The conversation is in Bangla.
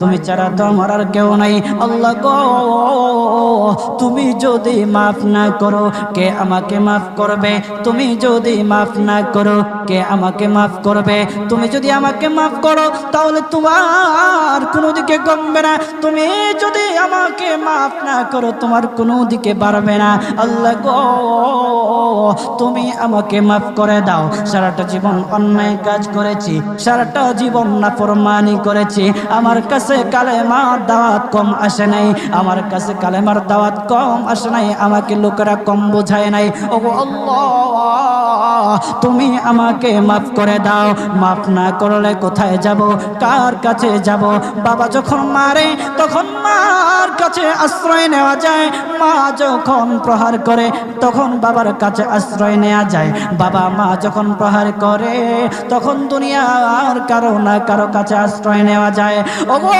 তুমি ছাড়া তো আমার আর কেউ নাই। আল্লাহ গো, তুমি যদি মাফ না করো কে আমাকে মাফ করবে? তুমি যদি মাফ না করো কে আমাকে মাফ করবে? তুমি যদি আমাকে মাফ করো তাহলে তোমার কোনো দিকে কমবে না, তুমি যদি আমাকে মাফ না করো তোমার কোনো দিকে বাড়বে না। আল্লাহ গো, তুমি আমাকে মাফ করে দাও। সারাটা জীবন অন্যায় কাজ করেছি, সারাটা জীবন নাফরমানি করেছি, আমার কাছে কালেমার দাওয়াত কম আসে নাই, আমার কাছে কালেমার দাওয়াত কম আসে নাই, আমাকে লোকেরা কম বোঝায় নাই। ওগো আল্লাহ, তুমি আমাকে মাফ করে দাও। মাফ না করলে কোথায় যাব, কার কাছে যাব? বাবা যখন মারে তখন মার কাছে আশ্রয় নেওয়া যায়, মা যখন প্রহার করে তখন বাবার কাছে আশ্রয় নেওয়া যায়, বাবা মা যখন প্রহার করে তখন দুনিয়ার কারো না কারো কাছে আশ্রয় নেওয়া যায়। ওগো